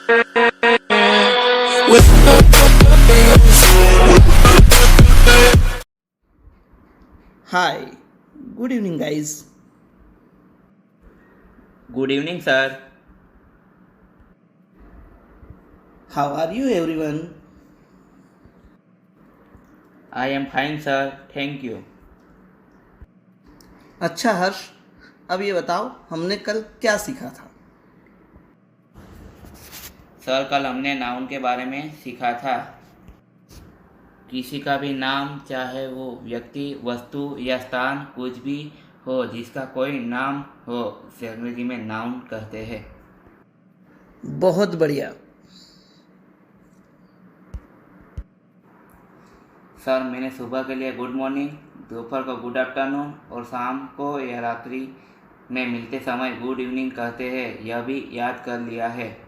Hi, good evening, guys. Good evening, sir. How are you, everyone? I am fine, sir. Thank you. अच्छा हर्ष, अब ये बताओ हमने कल क्या सीखा था। सर, कल हमने नाउन के बारे में सीखा था। किसी का भी नाम, चाहे वो व्यक्ति, वस्तु या स्थान कुछ भी हो, जिसका कोई नाम हो, उसे अंग्रेजी में नाउन कहते हैं। बहुत बढ़िया। सर, मैंने सुबह के लिए गुड मॉर्निंग, दोपहर को गुड आफ्टरनून और शाम को या रात्रि में मिलते समय गुड इवनिंग कहते हैं, यह भी याद कर लिया है।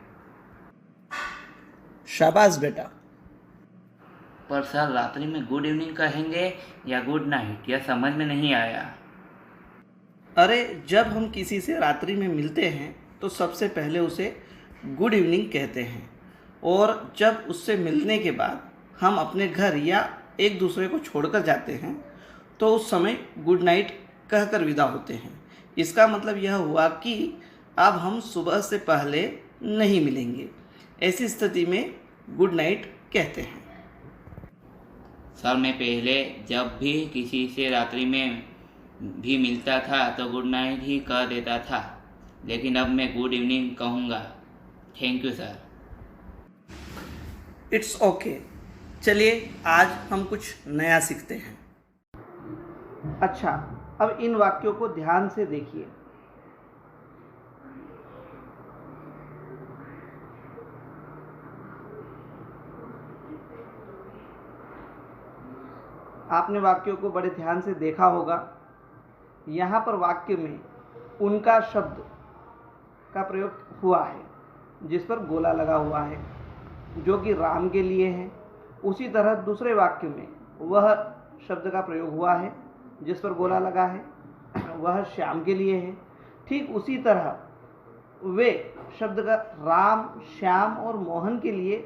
शाबाश बेटा। पर सर, रात्रि में गुड इवनिंग कहेंगे या गुड नाइट, यह समझ में नहीं आया। अरे, जब हम किसी से रात्रि में मिलते हैं तो सबसे पहले उसे गुड इवनिंग कहते हैं, और जब उससे मिलने के बाद हम अपने घर या एक दूसरे को छोड़कर जाते हैं तो उस समय गुड नाइट कहकर विदा होते हैं। इसका मतलब यह हुआ कि अब हम सुबह से पहले नहीं मिलेंगे। ऐसी स्थिति में गुड नाइट कहते हैं। सर, मैं पहले जब भी किसी से रात्रि में भी मिलता था तो गुड नाइट ही कह देता था, लेकिन अब मैं गुड इवनिंग कहूँगा। Thank you sir. It's okay. चलिए आज हम कुछ नया सीखते हैं। अच्छा, अब इन वाक्यों को ध्यान से देखिए। आपने वाक्यों को बड़े ध्यान से देखा होगा। यहाँ पर वाक्य में उनका शब्द का प्रयोग हुआ है, जिस पर गोला लगा हुआ है, जो कि राम के लिए है। उसी तरह दूसरे वाक्य में वह शब्द का प्रयोग हुआ है जिस पर गोला लगा है, वह श्याम के लिए है। ठीक उसी तरह वे शब्द का राम, श्याम और मोहन के लिए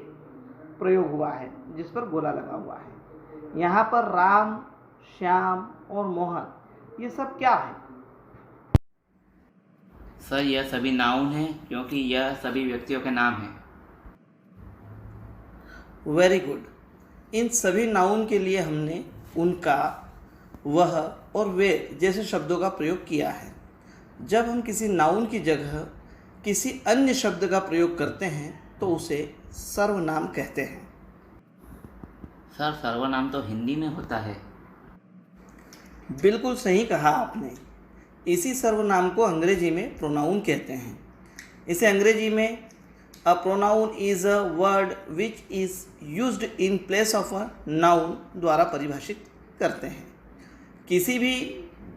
प्रयोग हुआ है जिस पर गोला लगा हुआ है। यहाँ पर राम, श्याम और मोहन ये सब क्या है? सर, यह सभी नाउन हैं क्योंकि यह सभी व्यक्तियों के नाम हैं। Very good. इन सभी नाउन के लिए हमने उनका, वह और वे जैसे शब्दों का प्रयोग किया है। जब हम किसी नाउन की जगह किसी अन्य शब्द का प्रयोग करते हैं तो उसे सर्वनाम कहते हैं। सर, सर्वनाम तो हिंदी में होता है। बिल्कुल सही कहा आपने। इसी सर्वनाम को अंग्रेजी में प्रोनाउन कहते हैं। इसे अंग्रेजी में a pronoun is a word which is used in place of a noun द्वारा परिभाषित करते हैं। किसी भी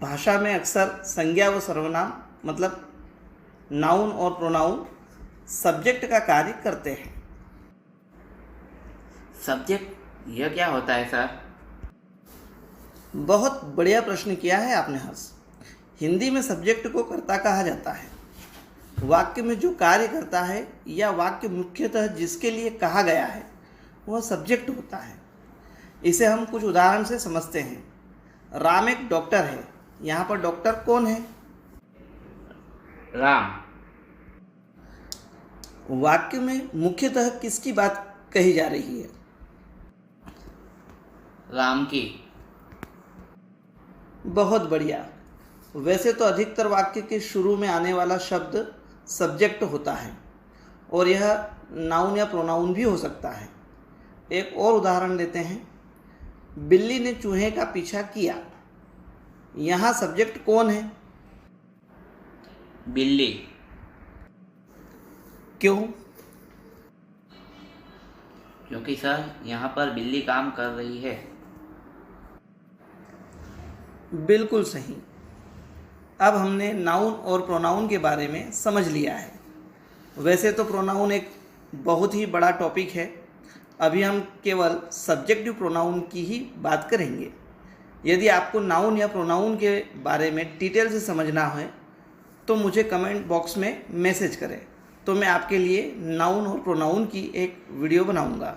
भाषा में अक्सर संज्ञा व सर्वनाम मतलब नाउन और प्रोनाउन सब्जेक्ट का कार्य करते हैं। सब्जेक्ट, यह क्या होता है सर? बहुत बढ़िया प्रश्न किया है आपने हर्ष। हिंदी में सब्जेक्ट को कर्ता कहा जाता है। वाक्य में जो कार्य करता है या वाक्य मुख्यतः जिसके लिए कहा गया है वह सब्जेक्ट होता है। इसे हम कुछ उदाहरण से समझते हैं। राम एक डॉक्टर है। यहाँ पर डॉक्टर कौन है? राम। वाक्य में मुख्यतः किसकी बात कही जा रही है? राम की। बहुत बढ़िया। वैसे तो अधिकतर वाक्य के शुरू में आने वाला शब्द सब्जेक्ट होता है और यह नाउन या प्रोनाउन भी हो सकता है। एक और उदाहरण लेते हैं। बिल्ली ने चूहे का पीछा किया। यहाँ सब्जेक्ट कौन है? बिल्ली। क्यों? क्योंकि सर, यहाँ पर बिल्ली काम कर रही है। बिल्कुल सही। अब हमने नाउन और प्रोनाउन के बारे में समझ लिया है। वैसे तो प्रोनाउन एक बहुत ही बड़ा टॉपिक है। अभी हम केवल सब्जेक्टिव प्रोनाउन की ही बात करेंगे। यदि आपको नाउन या प्रोनाउन के बारे में डिटेल से समझना है तो मुझे कमेंट बॉक्स में मैसेज करें। तो मैं आपके लिए नाउन और प्रोनाउन की एक वीडियो बनाऊंगा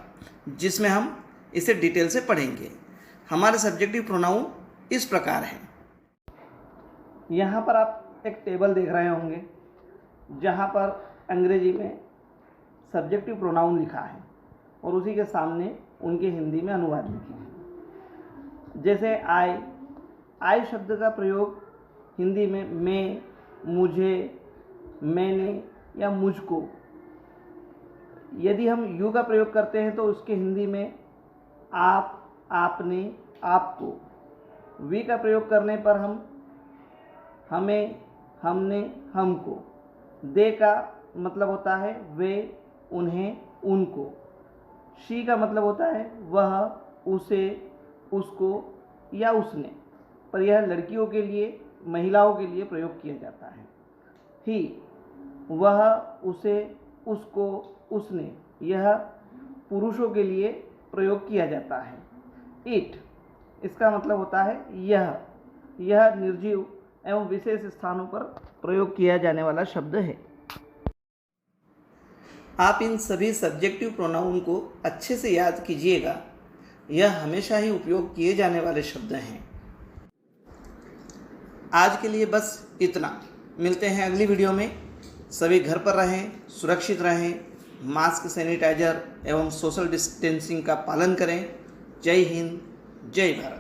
जिसमें हम इसे डिटेल से पढ़ेंगे। हमारे सब्जेक्टिव प्रोनाउन इस प्रकार हैं। यहाँ पर आप एक टेबल देख रहे होंगे जहाँ पर अंग्रेजी में सब्जेक्टिव प्रोनाउन लिखा है और उसी के सामने उनके हिंदी में अनुवाद लिखे हैं। जैसे आई शब्द का प्रयोग हिंदी में मैं, मुझे, मैंने या मुझको। यदि हम यू का प्रयोग करते हैं तो उसके हिंदी में आप, आपने, आपको। वी का प्रयोग करने पर हम हमें, हमने, हमको। दे का मतलब होता है वे, उन्हें, उनको। शी का मतलब होता है वह, उसे, उसको या उसने, पर यह लड़कियों के लिए, महिलाओं के लिए प्रयोग किया जाता है। ही, वह, उसे, उसको, उसने, यह पुरुषों के लिए प्रयोग किया जाता है। इट, इसका मतलब होता है यह निर्जीव एवं विशेष स्थानों पर प्रयोग किया जाने वाला शब्द है। आप इन सभी सब्जेक्टिव प्रोनाउन को अच्छे से याद कीजिएगा, यह हमेशा ही उपयोग किए जाने वाले शब्द हैं। आज के लिए बस इतना। मिलते हैं अगली वीडियो में। सभी घर पर रहें, सुरक्षित रहें, मास्क, सैनिटाइजर एवं सोशल डिस्टेंसिंग का पालन करें। जय हिंद, जय भारत।